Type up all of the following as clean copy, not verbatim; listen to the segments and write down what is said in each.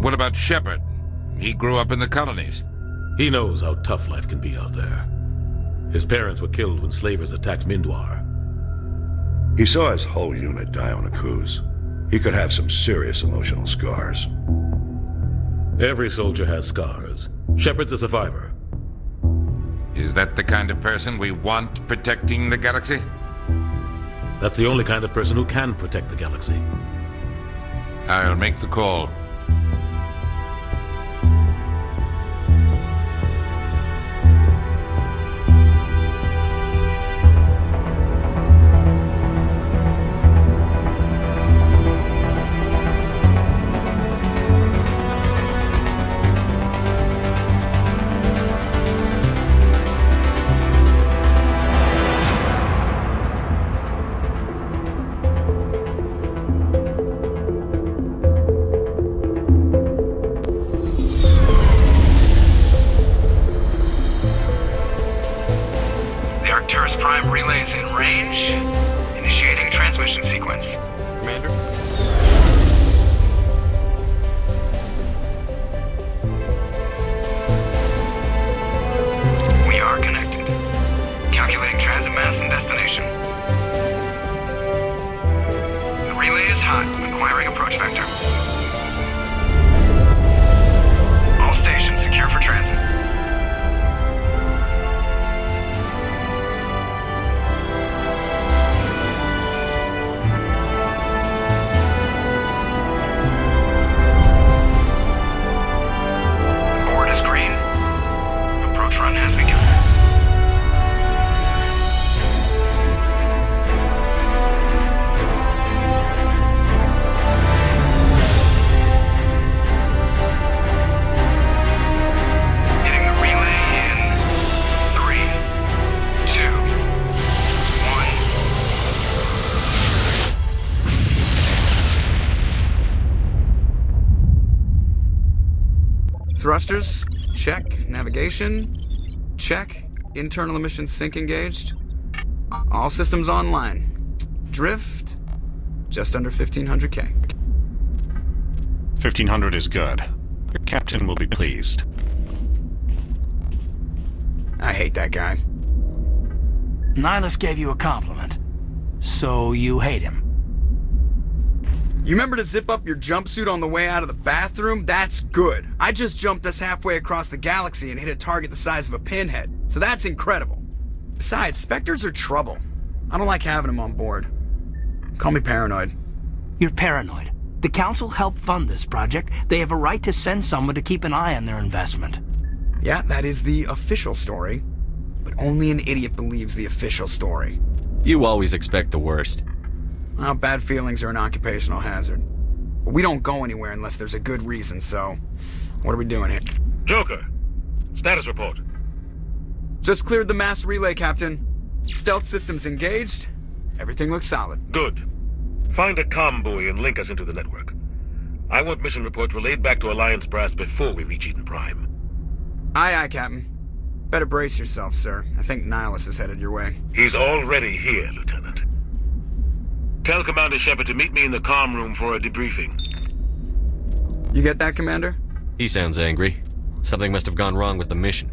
What about Shepard? He grew up in the colonies. He knows how tough life can be out there. His parents were killed when slavers attacked Mindwar. He saw his whole unit die on a cruise. He could have some serious emotional scars. Every soldier has scars. Shepard's a survivor. Is that the kind of person we want protecting the galaxy? That's the only kind of person who can protect the galaxy. I'll make the call. Prime relays in range. Initiating transmission sequence. Commander? We are connected. Calculating transit mass and destination. The relay is hot. Acquiring approach vector. All stations secure for transit. Run has begun. Hitting the relay in 3, 2, 1. Thrusters, check. Navigation, check. Internal emissions sync engaged. All systems online. Drift, just under 1,500K. 1,500 is good. Your captain will be pleased. I hate that guy. Nihilus gave you a compliment. So you hate him. You remember to zip up your jumpsuit on the way out of the bathroom? That's good. I just jumped us halfway across the galaxy and hit a target the size of a pinhead. So that's incredible. Besides, Spectres are trouble. I don't like having them on board. Call me paranoid. You're paranoid. The Council helped fund this project. They have a right to send someone to keep an eye on their investment. Yeah, that is the official story. But only an idiot believes the official story. You always expect the worst. Well, bad feelings are an occupational hazard. But we don't go anywhere unless there's a good reason, so... What are we doing here? Joker, status report. Just cleared the mass relay, Captain. Stealth systems engaged. Everything looks solid. Good. Find a comm buoy and link us into the network. I want mission reports relayed back to Alliance Brass before we reach Eden Prime. Aye, aye, Captain. Better brace yourself, sir. I think Nihilus is headed your way. He's already here, Lieutenant. Tell Commander Shepard to meet me in the comm room for a debriefing. You get that, Commander? He sounds angry. Something must have gone wrong with the mission.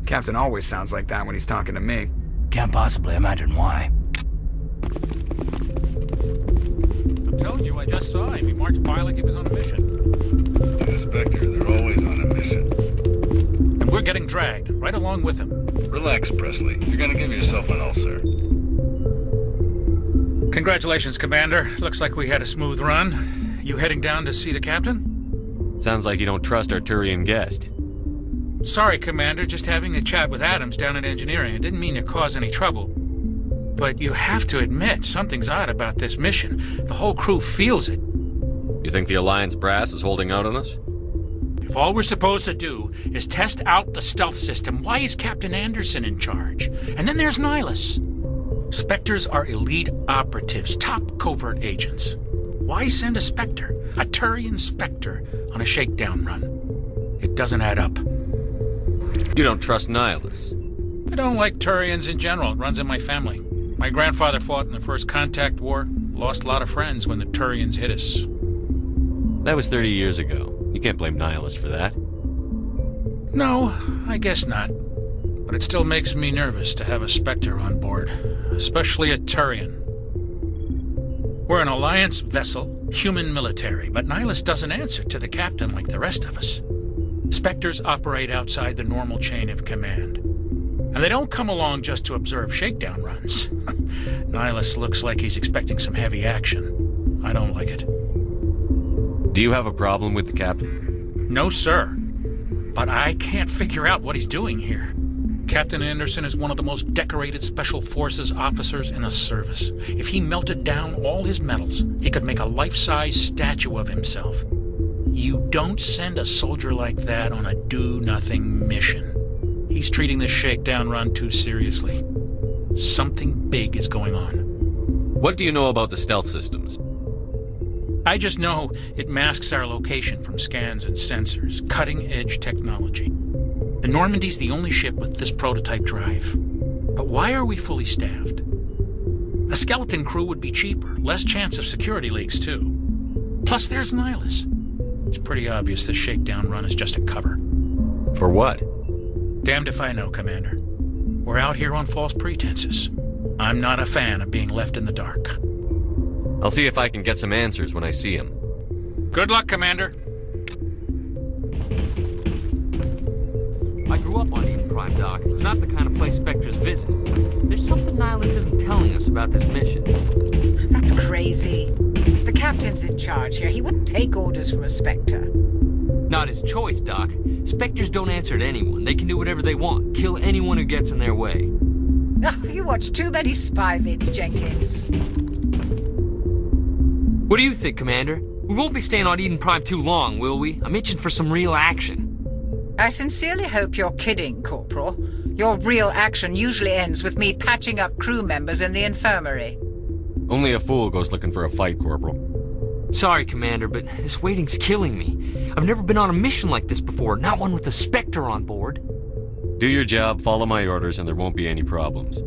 Captain always sounds like that when he's talking to me. Can't possibly imagine why. I'm telling you, I just saw him. He marched by like he was on a mission. The Spectre, they're always on a mission. And we're getting dragged, right along with him. Relax, Presley. You're gonna give yourself an ulcer. Congratulations, Commander. Looks like we had a smooth run. You heading down to see the captain? Sounds like you don't trust our Turian guest. Sorry, Commander. Just having a chat with Adams down at engineering. I didn't mean to cause any trouble. But you have to admit, something's odd about this mission. The whole crew feels it. You think the Alliance brass is holding out on us? If all we're supposed to do is test out the stealth system, why is Captain Anderson in charge? And then there's Nihilus. Spectres are elite operatives, top covert agents. Why send a Spectre, a Turian Spectre, on a shakedown run? It doesn't add up. You don't trust Nihilus? I don't like Turians in general. It runs in my family. My grandfather fought in the First Contact War, lost a lot of friends when the Turians hit us. That was 30 years ago. You can't blame Nihilus for that. No, I guess not. But it still makes me nervous to have a Spectre on board, especially a Turian. We're an Alliance vessel, human military, but Nihilus doesn't answer to the captain like the rest of us. Spectres operate outside the normal chain of command. And they don't come along just to observe shakedown runs. Nihilus looks like he's expecting some heavy action. I don't like it. Do you have a problem with the captain? No, sir. But I can't figure out what he's doing here. Captain Anderson is one of the most decorated Special Forces officers in the service. If he melted down all his medals, he could make a life-size statue of himself. You don't send a soldier like that on a do-nothing mission. He's treating this shakedown run too seriously. Something big is going on. What do you know about the stealth systems? I just know it masks our location from scans and sensors. Cutting-edge technology. The Normandy's the only ship with this prototype drive. But why are we fully staffed? A skeleton crew would be cheaper, less chance of security leaks too. Plus there's Nihilus. It's pretty obvious this shakedown run is just a cover. For what? Damned if I know, Commander. We're out here on false pretenses. I'm not a fan of being left in the dark. I'll see if I can get some answers when I see him. Good luck, Commander. I grew up on Eden Prime, Doc. It's not the kind of place Spectres visit. There's something Nihilus isn't telling us about this mission. That's crazy. The captain's in charge here. He wouldn't take orders from a Spectre. Not his choice, Doc. Spectres don't answer to anyone. They can do whatever they want. Kill anyone who gets in their way. Oh, you watch too many spy vids, Jenkins. What do you think, Commander? We won't be staying on Eden Prime too long, will we? I'm itching for some real action. I sincerely hope you're kidding, Corporal. Your real action usually ends with me patching up crew members in the infirmary. Only a fool goes looking for a fight, Corporal. Sorry, Commander, but this waiting's killing me. I've never been on a mission like this before, not one with a Spectre on board. Do your job, follow my orders, and there won't be any problems.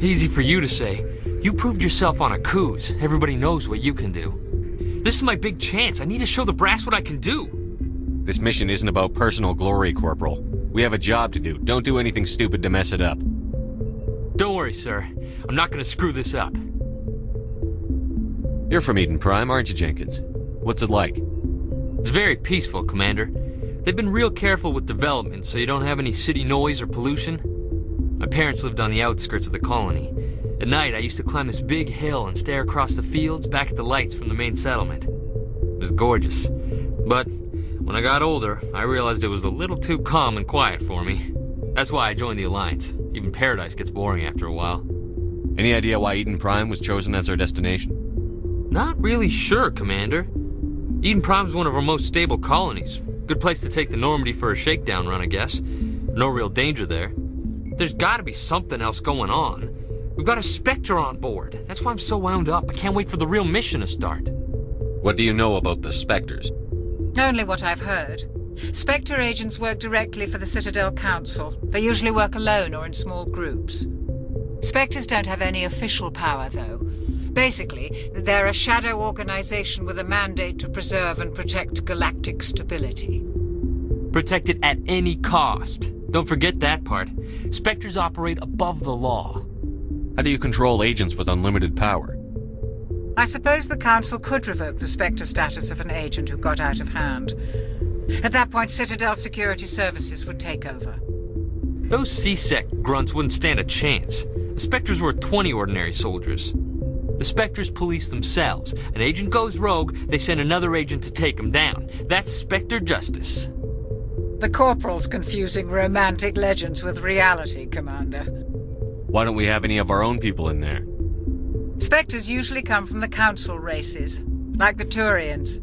Easy for you to say. You proved yourself on a cruise. Everybody knows what you can do. This is my big chance. I need to show the brass what I can do. This mission isn't about personal glory, Corporal. We have a job to do. Don't do anything stupid to mess it up. Don't worry, sir. I'm not gonna screw this up. You're from Eden Prime, aren't you, Jenkins? What's it like? It's very peaceful, Commander. They've been real careful with development, so you don't have any city noise or pollution. My parents lived on the outskirts of the colony. At night, I used to climb this big hill and stare across the fields back at the lights from the main settlement. It was gorgeous. But when I got older, I realized it was a little too calm and quiet for me. That's why I joined the Alliance. Even Paradise gets boring after a while. Any idea why Eden Prime was chosen as our destination? Not really sure, Commander. Eden Prime's one of our most stable colonies. Good place to take the Normandy for a shakedown run, I guess. No real danger there. There's gotta be something else going on. We've got a Spectre on board. That's why I'm so wound up. I can't wait for the real mission to start. What do you know about the Spectres? Only what I've heard. Spectre agents work directly for the Citadel Council. They usually work alone or in small groups. Spectres don't have any official power, though. Basically, they're a shadow organization with a mandate to preserve and protect galactic stability. Protect it at any cost. Don't forget that part. Spectres operate above the law. How do you control agents with unlimited power? I suppose the Council could revoke the Spectre status of an agent who got out of hand. At that point, Citadel Security Services would take over. Those C-Sec grunts wouldn't stand a chance. The Spectres were 20 ordinary soldiers. The Spectres police themselves. An agent goes rogue, they send another agent to take him down. That's Spectre justice. The Corporal's confusing romantic legends with reality, Commander. Why don't we have any of our own people in there? Spectres usually come from the Council races, like the Turians.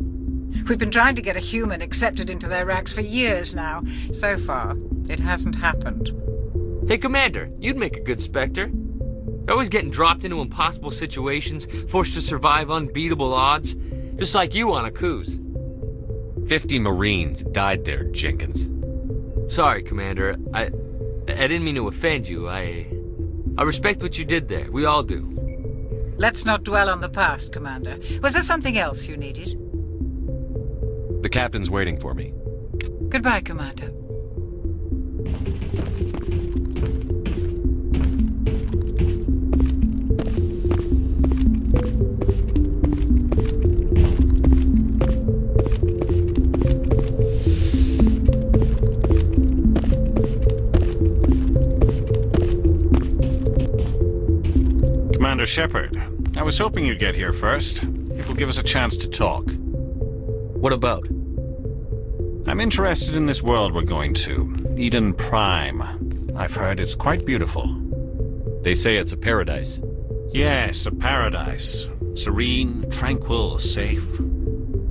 We've been trying to get a human accepted into their ranks for years now. So far, it hasn't happened. Hey, Commander, you'd make a good Spectre. You're always getting dropped into impossible situations, forced to survive unbeatable odds, just like you on a cruise. 50 Marines died there, Jenkins. Sorry, Commander. I didn't mean to offend you. I respect what you did there. We all do. Let's not dwell on the past, Commander. Was there something else you needed? The captain's waiting for me. Goodbye, Commander. Commander Shepard, I was hoping you'd get here first. It will give us a chance to talk. What about? I'm interested in this world we're going to, Eden Prime. I've heard it's quite beautiful. They say it's a paradise. Yes, a paradise. Serene, tranquil, safe.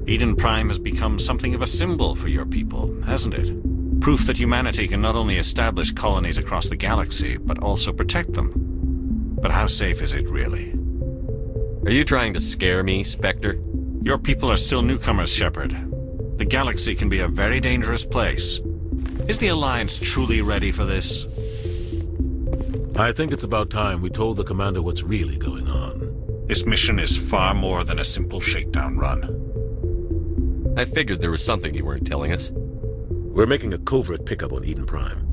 Eden Prime has become something of a symbol for your people, hasn't it? Proof that humanity can not only establish colonies across the galaxy, but also protect them. But how safe is it really? Are you trying to scare me, Spectre? Your people are still newcomers, Shepard. The galaxy can be a very dangerous place. Is the Alliance truly ready for this? I think it's about time we told the Commander what's really going on. This mission is far more than a simple shakedown run. I figured there was something you weren't telling us. We're making a covert pickup on Eden Prime.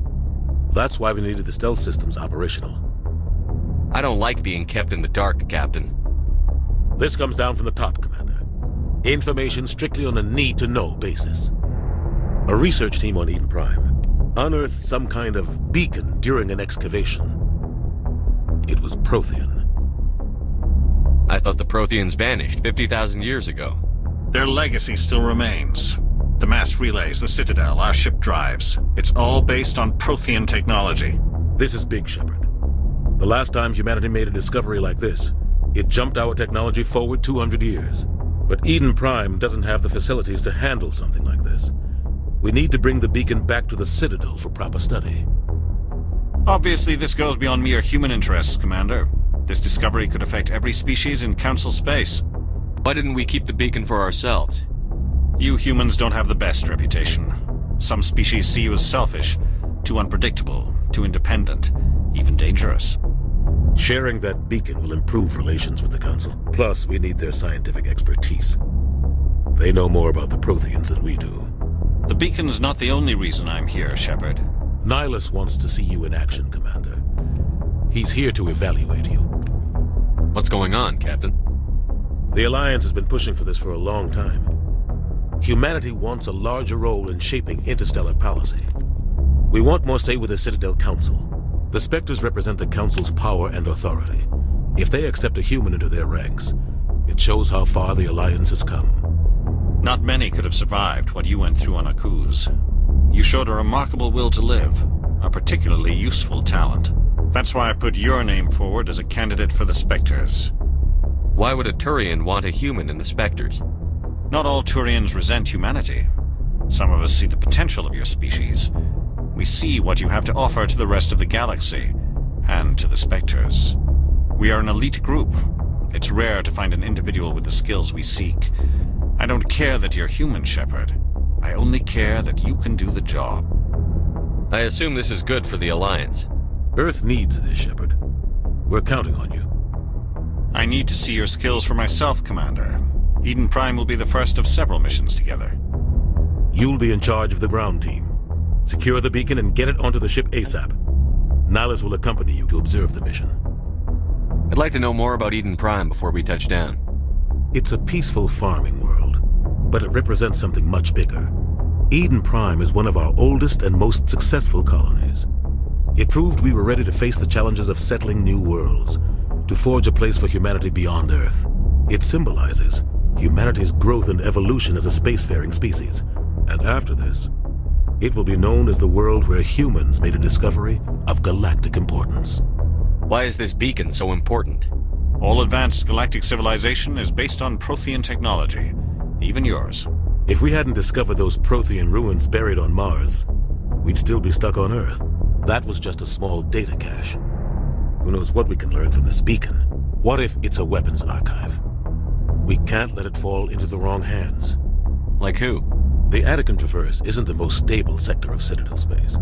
That's why we needed the stealth systems operational. I don't like being kept in the dark, Captain. This comes down from the top, Commander. Information strictly on a need-to-know basis. A research team on Eden Prime unearthed some kind of beacon during an excavation. It was Prothean. I thought the Protheans vanished 50,000 years ago. Their legacy still remains. The mass relays, the Citadel, our ship drives. It's all based on Prothean technology. This is big, Shepard. The last time humanity made a discovery like this, it jumped our technology forward 200 years. But Eden Prime doesn't have the facilities to handle something like this. We need to bring the beacon back to the Citadel for proper study. Obviously, this goes beyond mere human interests, Commander. This discovery could affect every species in Council space. Why didn't we keep the beacon for ourselves? You humans don't have the best reputation. Some species see you as selfish, too unpredictable, too independent, even dangerous. Sharing that beacon will improve relations with the Council. Plus, we need their scientific expertise. They know more about the Protheans than we do. The beacon's not the only reason I'm here, Shepard. Nihilus wants to see you in action, Commander. He's here to evaluate you. What's going on, Captain? The Alliance has been pushing for this for a long time. Humanity wants a larger role in shaping interstellar policy. We want more say with the Citadel Council. The Spectres represent the Council's power and authority. If they accept a human into their ranks, it shows how far the Alliance has come. Not many could have survived what you went through on Akuz. You showed a remarkable will to live, a particularly useful talent. That's why I put your name forward as a candidate for the Spectres. Why would a Turian want a human in the Spectres? Not all Turians resent humanity. Some of us see the potential of your species. We see what you have to offer to the rest of the galaxy, and to the Spectres. We are an elite group. It's rare to find an individual with the skills we seek. I don't care that you're human, Shepard. I only care that you can do the job. I assume this is good for the Alliance. Earth needs this, Shepard. We're counting on you. I need to see your skills for myself, Commander. Eden Prime will be the first of several missions together. You'll be in charge of the ground team. Secure the beacon and get it onto the ship ASAP. Nihilus will accompany you to observe the mission. I'd like to know more about Eden Prime before we touch down. It's a peaceful farming world, but it represents something much bigger. Eden Prime is one of our oldest and most successful colonies. It proved we were ready to face the challenges of settling new worlds, to forge a place for humanity beyond Earth. It symbolizes humanity's growth and evolution as a spacefaring species. And after this, it will be known as the world where humans made a discovery of galactic importance. Why is this beacon so important? All advanced galactic civilization is based on Prothean technology, even yours. If we hadn't discovered those Prothean ruins buried on Mars, we'd still be stuck on Earth. That was just a small data cache. Who knows what we can learn from this beacon? What if it's a weapons archive? We can't let it fall into the wrong hands. Like who? The Attican Traverse isn't the most stable sector of Citadel space.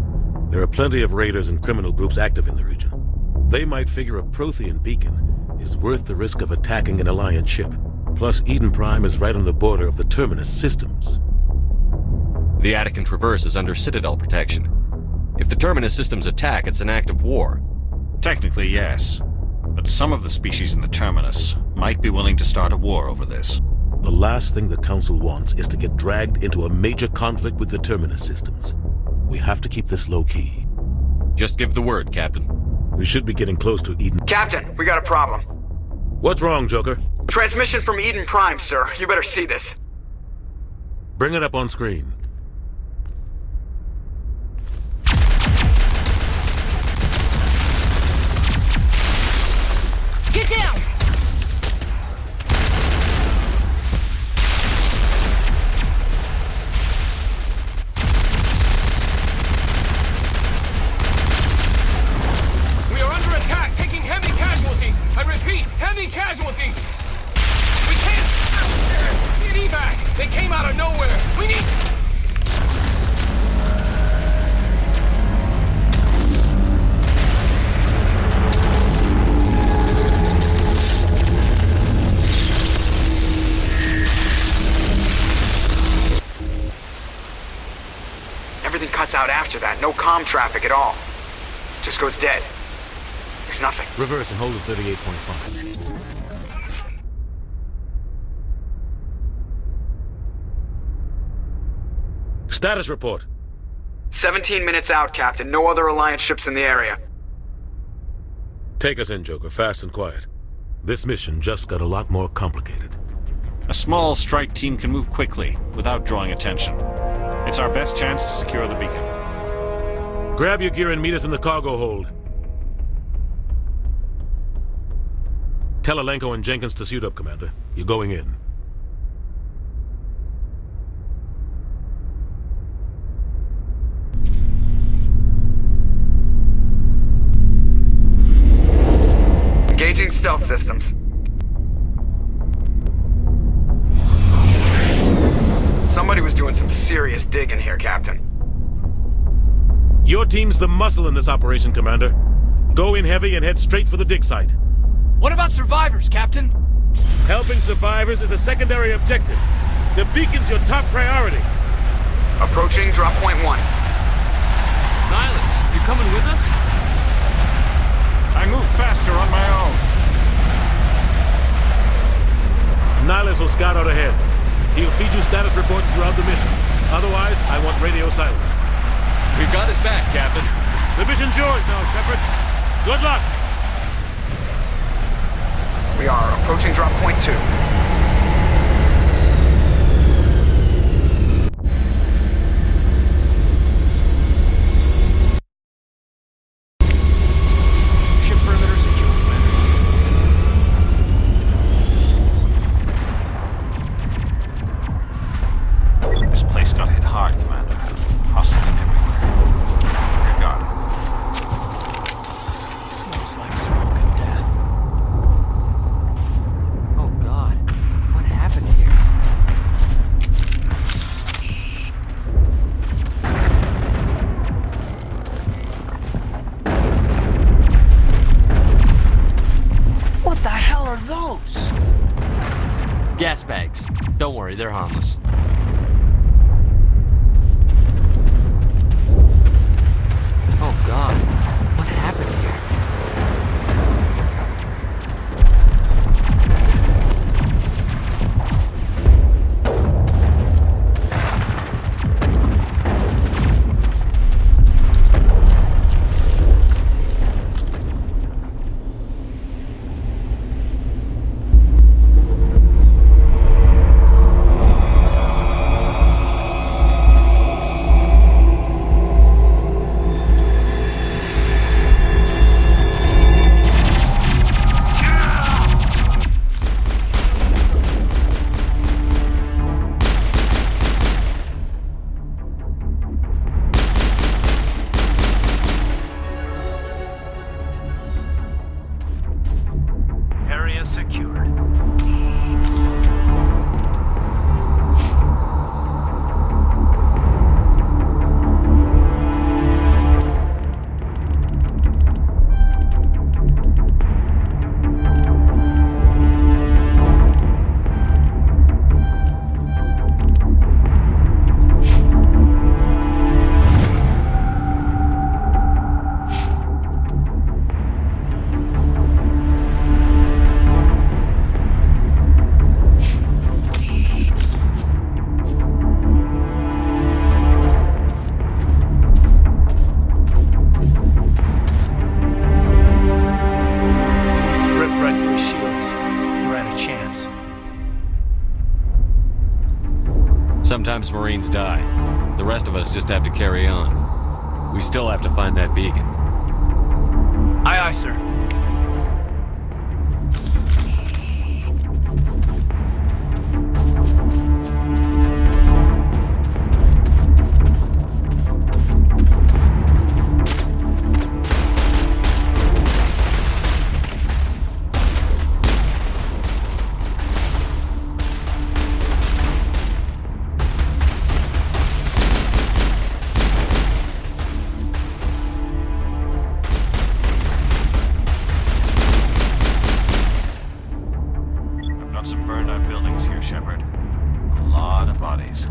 There are plenty of raiders and criminal groups active in the region. They might figure a Prothean beacon is worth the risk of attacking an Alliance ship. Plus, Eden Prime is right on the border of the Terminus systems. The attic and traverse is under Citadel protection. If the Terminus systems attack, it's an act of war. Technically, yes. But some of the species in the Terminus might be willing to start a war over this. The last thing the Council wants is to get dragged into a major conflict with the Terminus systems. We have to keep this low-key. Just give the word, Captain. We should be getting close to Eden. Captain, we got a problem. What's wrong, Joker? Transmission from Eden Prime, sir. You better see this. Bring it up on screen. Get down! We are under attack, taking heavy casualties. I repeat, heavy casualties. We can't get evac. They came out of nowhere. We need... Everything cuts out after that. No comm traffic at all. Just goes dead. There's nothing. Reverse and hold at 38.5. Status report. 17 minutes out, Captain. No other Alliance ships in the area. Take us in, Joker, fast and quiet. This mission just got a lot more complicated. A small strike team can move quickly without drawing attention. It's our best chance to secure the beacon. Grab your gear and meet us in the cargo hold. Tell Alenko and Jenkins to suit up, Commander. You're going in. Engaging stealth systems. Somebody was doing some serious digging here, Captain. Your team's the muscle in this operation, Commander. Go in heavy and head straight for the dig site. What about survivors, Captain? Helping survivors is a secondary objective. The beacon's your top priority. Approaching drop point 1. Nihilus, you coming with us? I move faster on my own. Nihilus will scout out ahead. He'll feed you status reports throughout the mission. Otherwise, I want radio silence. We've got his back, Captain. The mission's yours now, Shepard. Good luck! We are approaching drop point 2. Ship perimeter secure, Commander. This place got hit hard, Commander. Hostiles everywhere. Rear guard. Looks like smoke and death. Oh God, what happened here? What the hell are those? Gas bags. Don't worry, they're harmless. Oh God, what happened here? pilots. Sometimes Marines die. The rest of us just have to carry on. We still have to find that beacon. Aye, aye, sir. Some burned out buildings here, Shepard. A lot of bodies.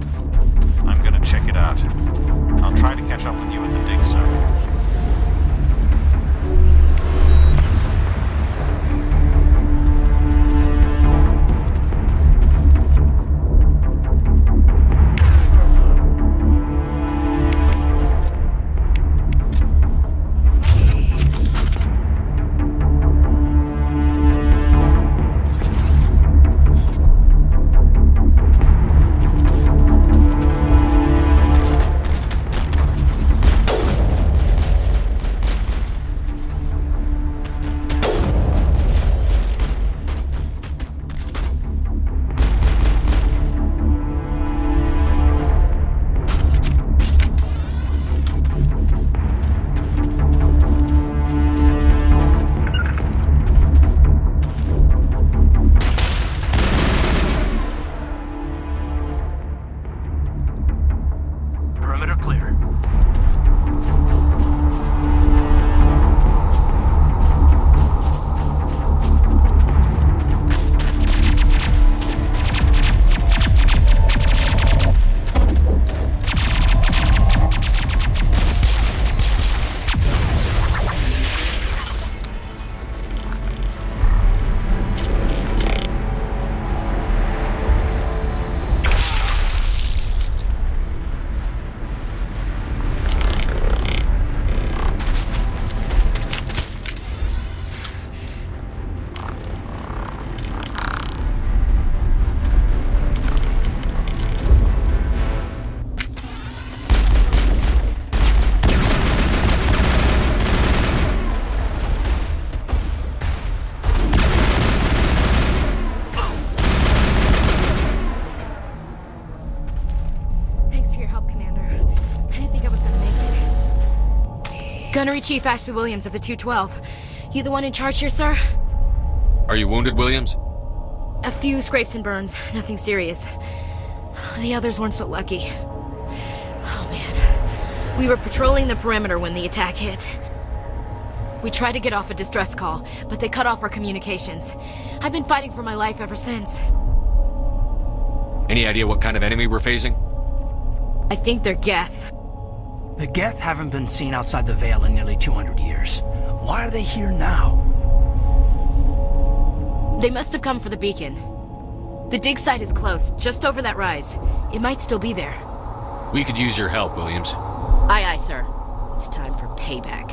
I'm gonna check it out. I'll try to catch up with you at the dig site. Gunnery Chief Ashley Williams of the 212. You the one in charge here, sir? Are you wounded, Williams? A few scrapes and burns, nothing serious. The others weren't so lucky. Oh man. We were patrolling the perimeter when the attack hit. We tried to get off a distress call, but they cut off our communications. I've been fighting for my life ever since. Any idea what kind of enemy we're facing? I think they're Geth. The Geth haven't been seen outside the Veil in nearly 200 years. Why are they here now? They must have come for the beacon. The dig site is close, just over that rise. It might still be there. We could use your help, Williams. Aye, aye, sir. It's time for payback.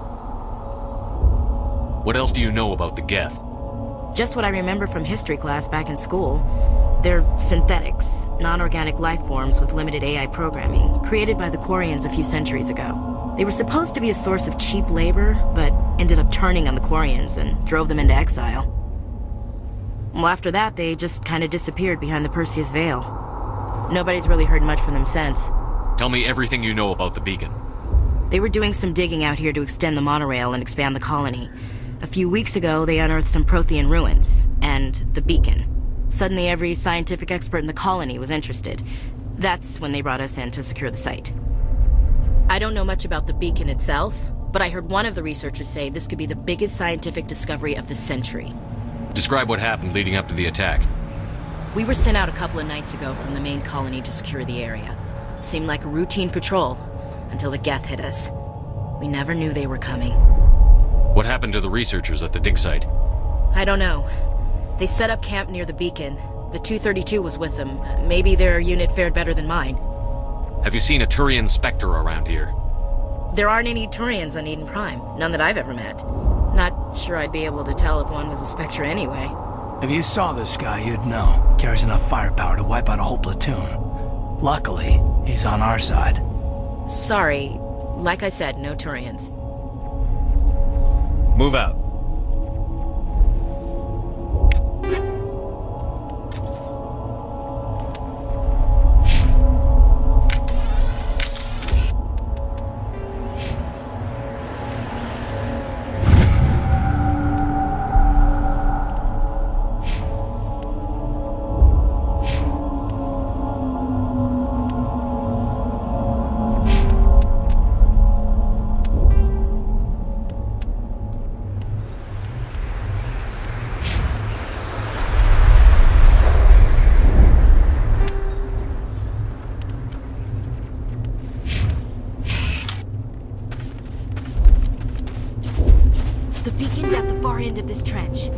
What else do you know about the Geth? Just what I remember from history class back in school. They're synthetics, non-organic life forms with limited AI programming, created by the Quarians a few centuries ago. They were supposed to be a source of cheap labor, but ended up turning on the Quarians and drove them into exile. Well, after that, they just kind of disappeared behind the Perseus Veil. Nobody's really heard much from them since. Tell me everything you know about the beacon. They were doing some digging out here to extend the monorail and expand the colony. A few weeks ago, they unearthed some Prothean ruins, and the beacon. Suddenly, every scientific expert in the colony was interested. That's when they brought us in to secure the site. I don't know much about the beacon itself, but I heard one of the researchers say this could be the biggest scientific discovery of the century. Describe what happened leading up to the attack. We were sent out a couple of nights ago from the main colony to secure the area. Seemed like a routine patrol, until the Geth hit us. We never knew they were coming. What happened to the researchers at the dig site? I don't know. They set up camp near the beacon. The 232 was with them. Maybe their unit fared better than mine. Have you seen a Turian Spectre around here? There aren't any Turians on Eden Prime. None that I've ever met. Not sure I'd be able to tell if one was a Spectre anyway. If you saw this guy, you'd know. Carries enough firepower to wipe out a whole platoon. Luckily, he's on our side. Sorry. Like I said, no Turians. Move out. The beacon's at the far end of this trench.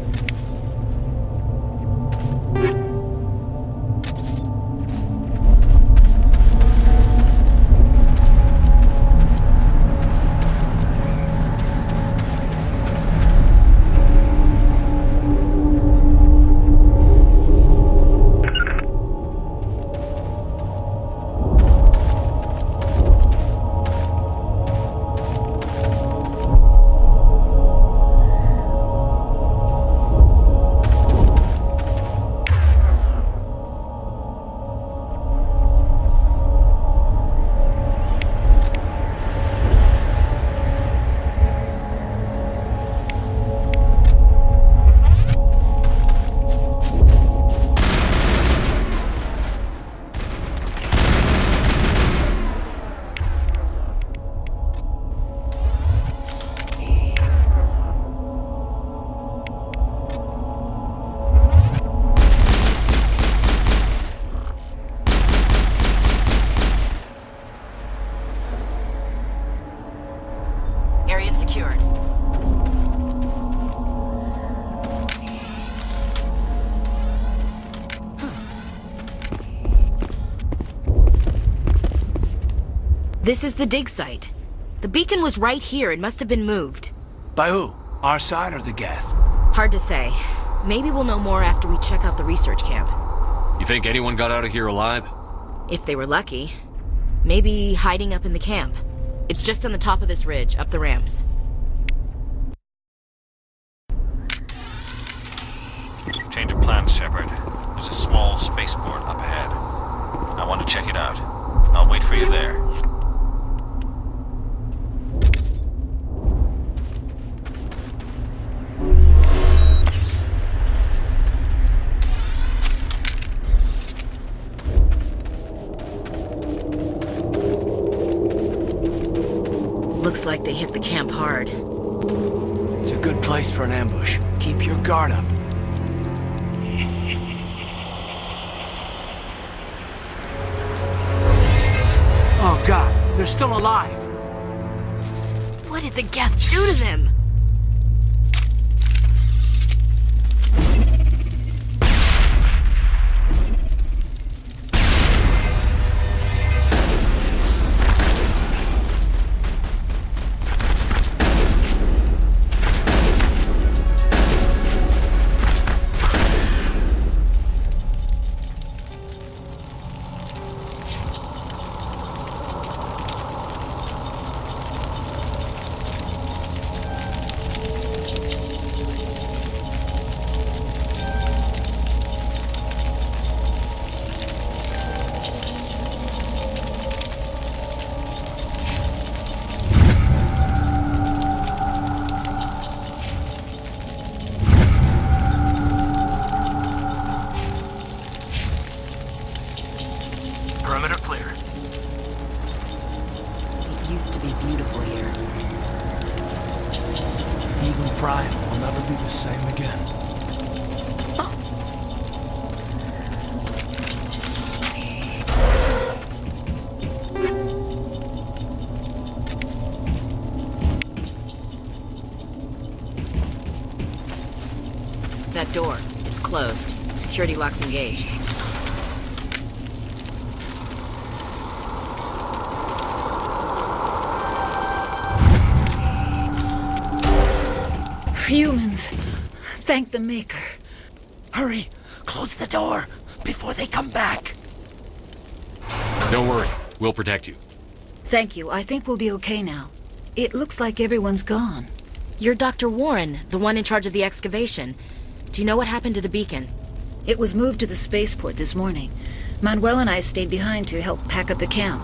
Area secured. This is the dig site. The beacon was right here. It must have been moved. By who? Our side or the Geth? Hard to say. Maybe we'll know more after we check out the research camp. You think anyone got out of here alive? If they were lucky. Maybe hiding up in the camp. It's just on the top of this ridge, up the ramps. Change of plans, Shepard. There's a small spaceport up ahead. I want to check it out. I'll wait for you there. Looks like they hit the camp hard. It's a good place for an ambush. Keep your guard up. Oh god, they're still alive. What did the Geth do to them? Perimeter clear. It used to be beautiful here. Eden Prime will never be the same again. That door, it's closed. Security lock's engaged. Humans. Thank the Maker. Hurry! Close the door before they come back. Don't worry. We'll protect you. Thank you. I think we'll be okay now. It looks like everyone's gone. You're Dr. Warren, the one in charge of the excavation. Do you know what happened to the beacon? It was moved to the spaceport this morning. Manuel and I stayed behind to help pack up the camp.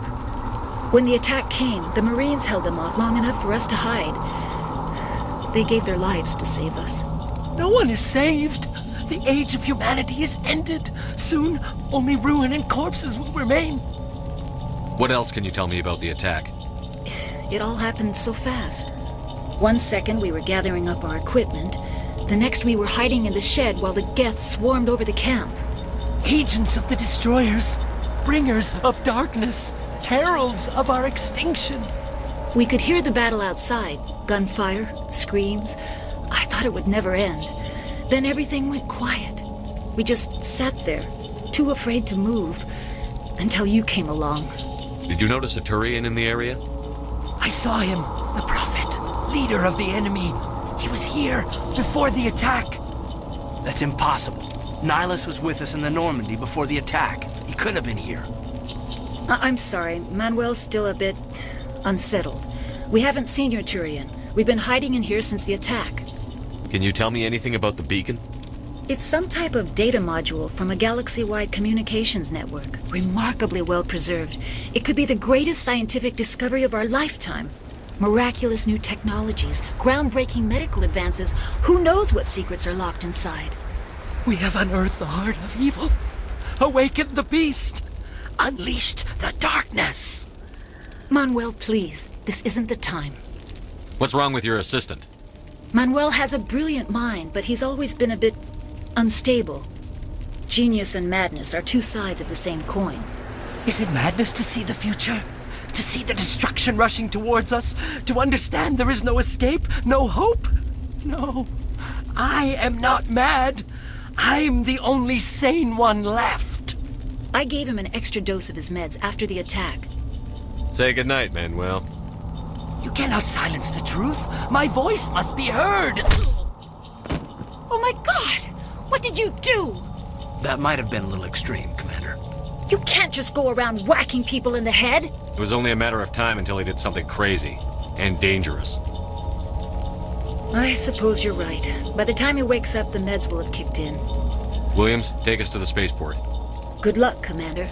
When the attack came, the Marines held them off long enough for us to hide. They gave their lives to save us. No one is saved. The age of humanity is ended. Soon, only ruin and corpses will remain. What else can you tell me about the attack? It all happened so fast. 1 second we were gathering up our equipment. The next we were hiding in the shed while the Geth swarmed over the camp. Agents of the destroyers, bringers of darkness, heralds of our extinction. We could hear the battle outside. Gunfire, screams. I thought it would never end. Then everything went quiet. We just sat there, too afraid to move, until you came along. Did you notice a Turian in the area? I saw him, the Prophet, leader of the enemy. He was here before the attack. That's impossible. Nihilus was with us in the Normandy before the attack. He couldn't have been here. I'm sorry. Manuel's still a bit unsettled. We haven't seen your Turian. We've been hiding in here since the attack. Can you tell me anything about the beacon? It's some type of data module from a galaxy-wide communications network. Remarkably well preserved. It could be the greatest scientific discovery of our lifetime. Miraculous new technologies, groundbreaking medical advances. Who knows what secrets are locked inside? We have unearthed the heart of evil, awakened the beast, unleashed the darkness. Manuel, please. This isn't the time. What's wrong with your assistant? Manuel has a brilliant mind, but he's always been a bit unstable. Genius and madness are two sides of the same coin. Is it madness to see the future? To see the destruction rushing towards us? To understand there is no escape? No hope? No. I am not mad. I'm the only sane one left. I gave him an extra dose of his meds after the attack. Say goodnight, Manuel. You cannot silence the truth. My voice must be heard. Oh my God! What did you do? That might have been a little extreme, Commander. You can't just go around whacking people in the head. It was only a matter of time until he did something crazy and dangerous. I suppose you're right. By the time he wakes up, the meds will have kicked in. Williams, take us to the spaceport. Good luck, Commander.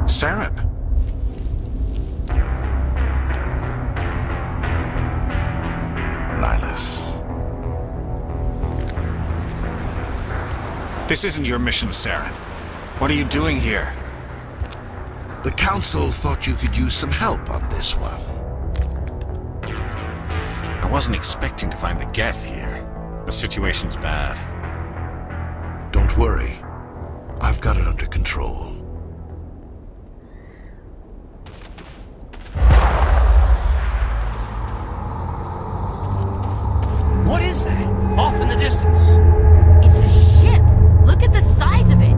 Saren. Nihilus. This isn't your mission, Saren. What are you doing here? The Council thought you could use some help on this one. I wasn't expecting to find the Geth here. The situation's bad. Don't worry. I've got it under control. What is that? Off in the distance. It's a ship. Look at the size of it.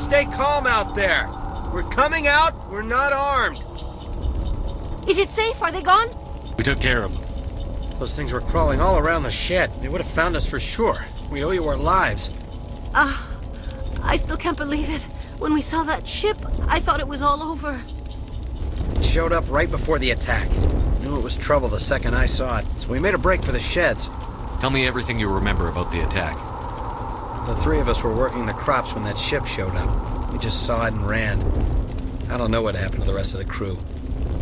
Stay calm out there. We're coming out. We're not armed. Is it safe? Are they gone? We took care of them. Those things were crawling all around the shed. They would have found us for sure. We owe you our lives. I still can't believe it. When we saw that ship, I thought it was all over. It showed up right before the attack. Knew it was trouble the second I saw it, so we made a break for the sheds. Tell me everything you remember about the attack. The three of us were working the crops when that ship showed up. We just saw it and ran. I don't know what happened to the rest of the crew.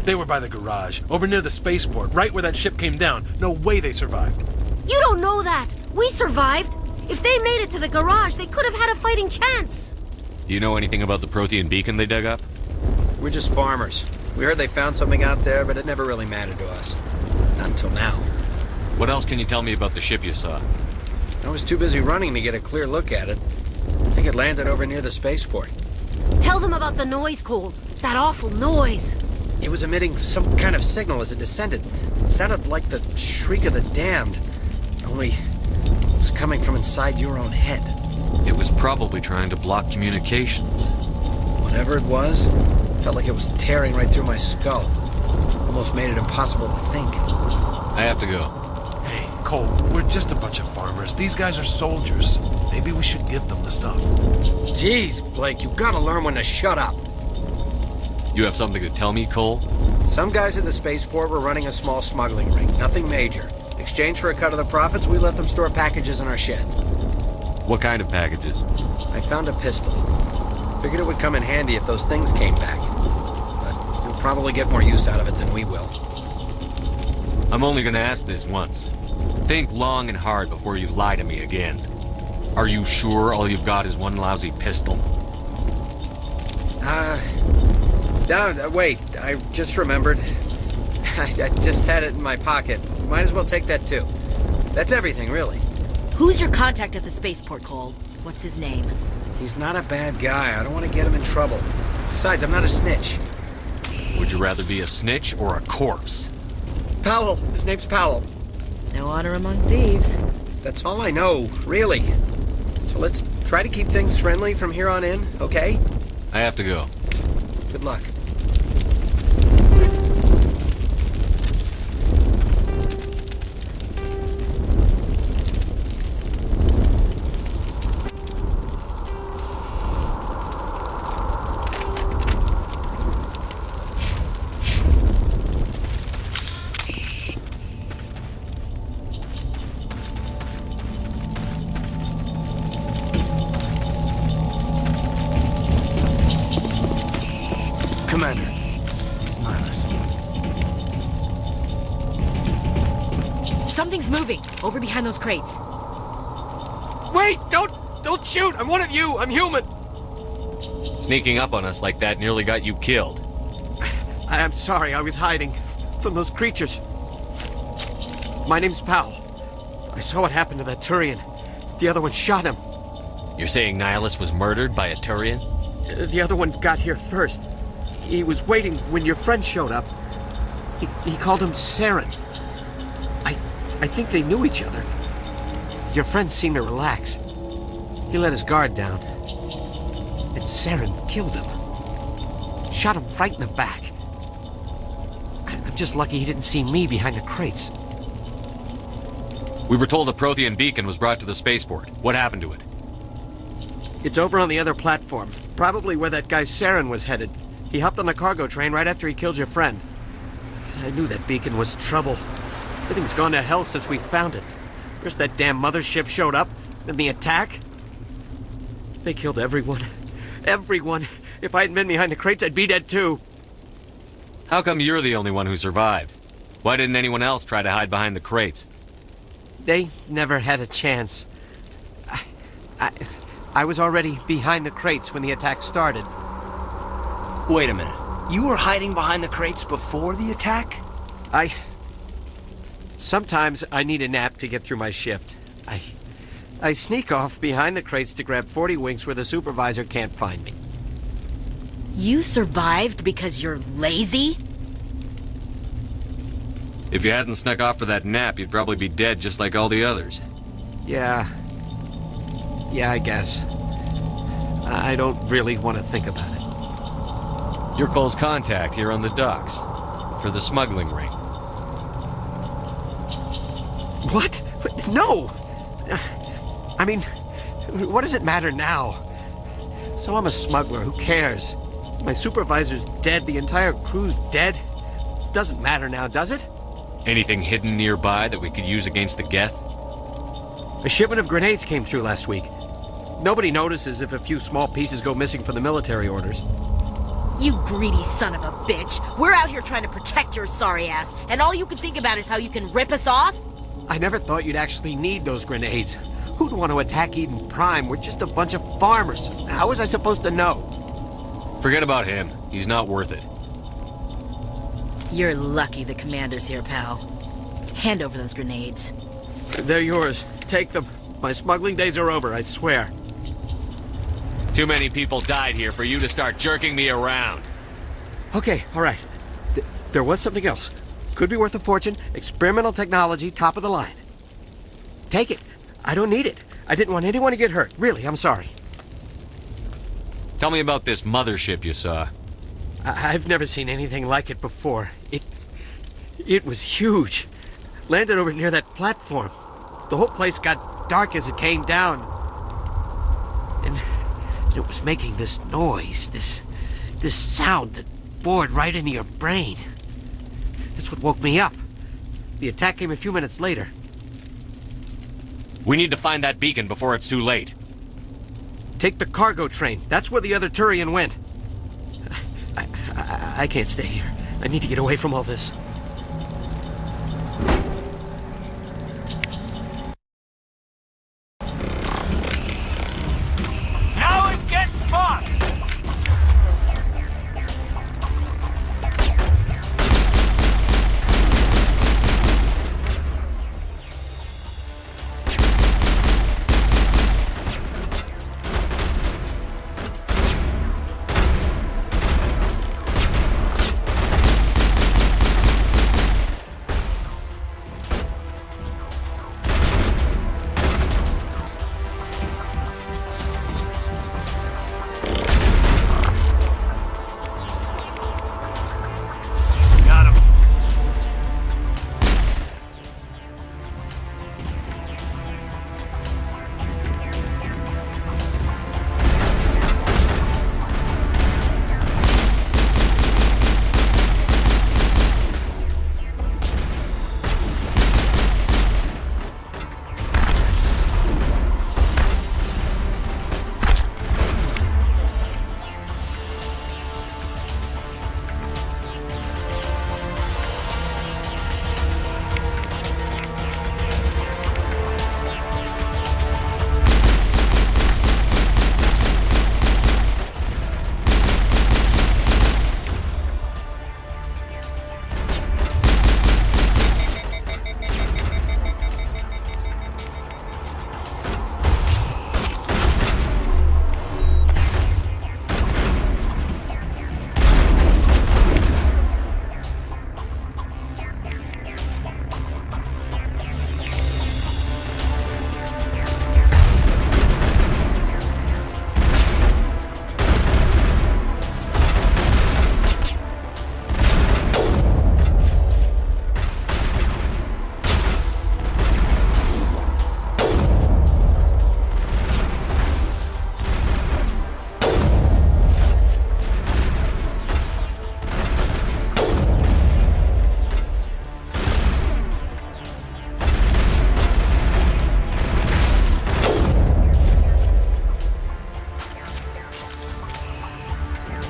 They were by the garage, over near the spaceport, right where that ship came down. No way they survived. You don't know that. We survived. If they made it to the garage, they could have had a fighting chance. Do you know anything about the Prothean beacon they dug up? We're just farmers. We heard they found something out there, but it never really mattered to us. Not until now. What else can you tell me about the ship you saw? I was too busy running to get a clear look at it. I think it landed over near the spaceport. Tell them about the noise, Cole. That awful noise. It was emitting some kind of signal as it descended. It sounded like the shriek of the damned. Only it was coming from inside your own head. It was probably trying to block communications. Whatever it was, felt like it was tearing right through my skull. Almost made it impossible to think. I have to go. Hey, Cole, we're just a bunch of farmers. These guys are soldiers. Maybe we should give them the stuff. Jeez, Blake, you gotta learn when to shut up. You have something to tell me, Cole? Some guys at the spaceport were running a small smuggling ring. Nothing major. In exchange for a cut of the profits, we let them store packages in our sheds. What kind of packages? I found a pistol. Figured it would come in handy if those things came back. But you'll probably get more use out of it than we will. I'm only gonna ask this once. Think long and hard before you lie to me again. Are you sure all you've got is one lousy pistol? Wait, I just remembered. I just had it in my pocket. Might as well take that too. That's everything, really. Who's your contact at the spaceport, Cole? What's his name? He's not a bad guy. I don't want to get him in trouble. Besides, I'm not a snitch. Would you rather be a snitch or a corpse? Powell. His name's Powell. No honor among thieves. That's all I know, really. So let's try to keep things friendly from here on in, okay? I have to go. Good luck. Commander, it's Nihilus. Something's moving over behind those crates. Wait! Don't shoot! I'm one of you! I'm human! Sneaking up on us like that nearly got you killed. I'm sorry, I was hiding from those creatures. My name's Powell. I saw what happened to that Turian. The other one shot him. You're saying Nihilus was murdered by a Turian? The other one got here first. He was waiting when your friend showed up. He called him Saren. I think they knew each other. Your friend seemed to relax. He let his guard down. And Saren killed him. Shot him right in the back. I'm just lucky he didn't see me behind the crates. We were told a Prothean beacon was brought to the spaceport. What happened to it? It's over on the other platform. Probably where that guy Saren was headed. He hopped on the cargo train right after he killed your friend. I knew that beacon was trouble. Everything's gone to hell since we found it. First that damn mothership showed up, then the attack. They killed everyone. Everyone. If I hadn't been behind the crates, I'd be dead too. How come you're the only one who survived? Why didn't anyone else try to hide behind the crates? They never had a chance. I was already behind the crates when the attack started. Wait a minute. You were hiding behind the crates before the attack? Sometimes I need a nap to get through my shift. I sneak off behind the crates to grab 40 winks where the supervisor can't find me. You survived because you're lazy? If you hadn't snuck off for that nap, you'd probably be dead just like all the others. Yeah, I guess. I don't really want to think about it. You're Cole's contact here on the docks. For the smuggling ring. What? No! I mean, what does it matter now? So I'm a smuggler, who cares? My supervisor's dead, the entire crew's dead. Doesn't matter now, does it? Anything hidden nearby that we could use against the Geth? A shipment of grenades came through last week. Nobody notices if a few small pieces go missing from the military orders. You greedy son of a bitch. We're out here trying to protect your sorry ass, and all you can think about is how you can rip us off? I never thought you'd actually need those grenades. Who'd want to attack Eden Prime? We're just a bunch of farmers. How was I supposed to know? Forget about him. He's not worth it. You're lucky the commander's here, pal. Hand over those grenades. They're yours. Take them. My smuggling days are over, I swear. Too many people died here for you to start jerking me around. Okay, all right. There was something else. Could be worth a fortune. Experimental technology, top of the line. Take it. I don't need it. I didn't want anyone to get hurt. Really, I'm sorry. Tell me about this mothership you saw. I've never seen anything like it before. It was huge. Landed over near that platform. The whole place got dark as it came down. And it was making this noise, this sound that bored right into your brain. That's what woke me up. The attack came a few minutes later. We need to find that beacon before it's too late. Take the cargo train. That's where the other Turian went. I can't stay here. I need to get away from all this. Now it gets fun!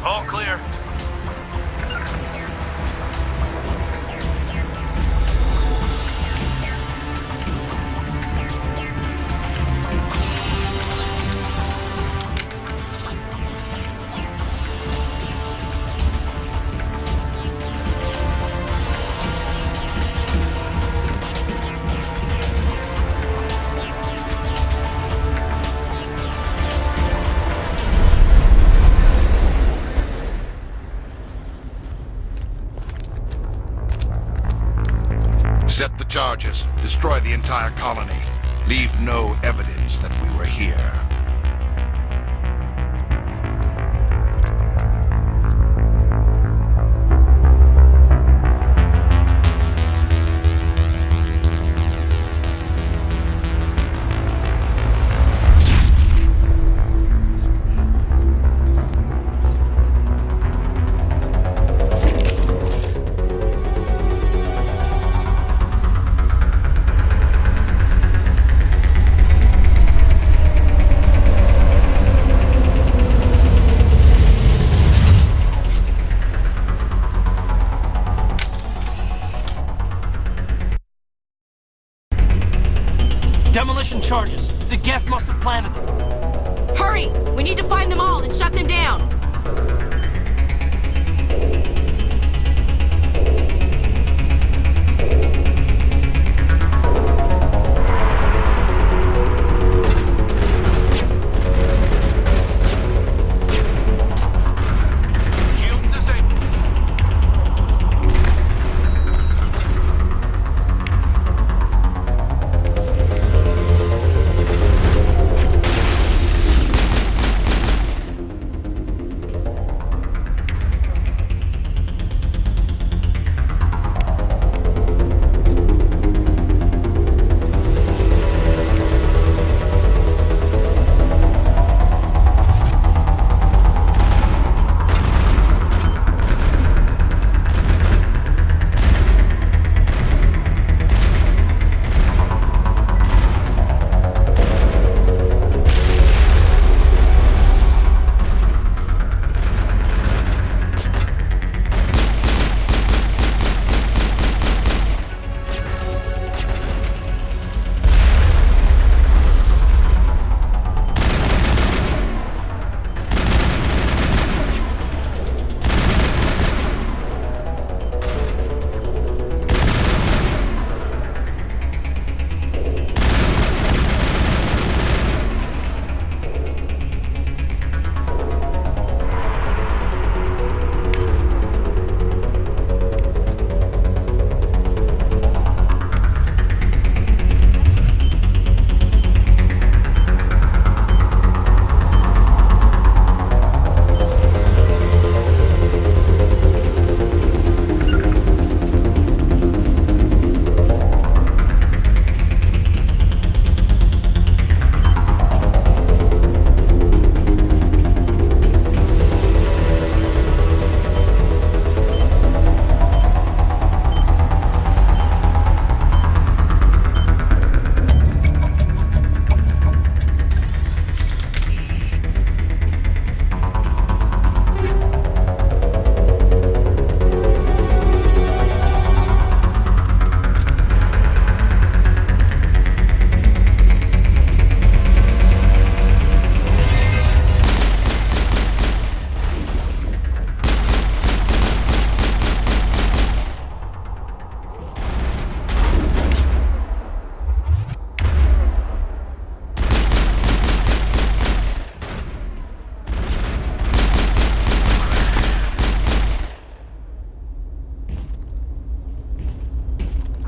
All clear. Set the charges. Destroy the entire colony. Leave no evidence that we were here. Demolition charges. The Geth must have planted them. Hurry! We need to find them all and shut them down!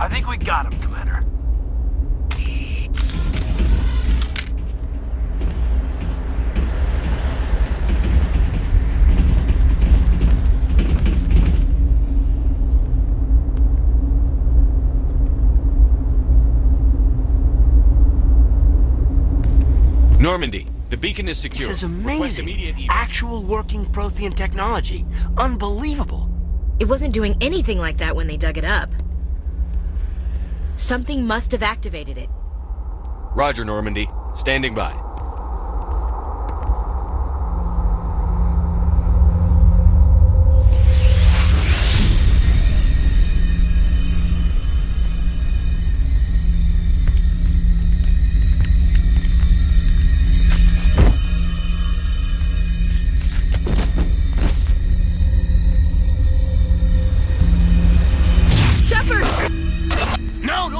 I think we got him, Commander. Normandy, the beacon is secure. This is amazing. Actual working Prothean technology. Unbelievable. It wasn't doing anything like that when they dug it up. Something must have activated it. Roger, Normandy. Standing by.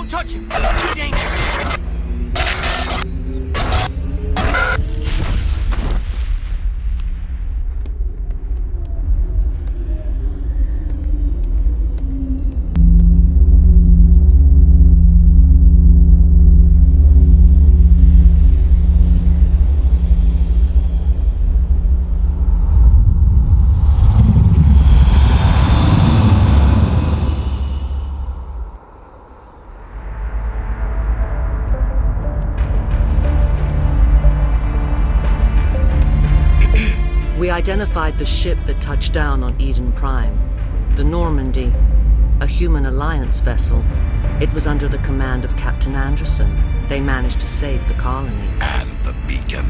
Touch him! It's too dangerous! We identified the ship that touched down on Eden Prime. The Normandy, a human alliance vessel. It was under the command of Captain Anderson. They managed to save the colony. And the beacon.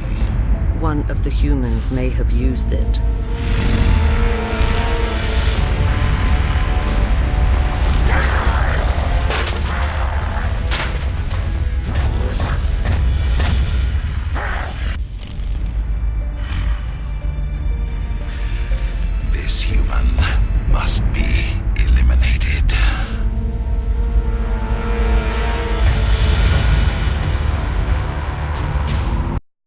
One of the humans may have used it.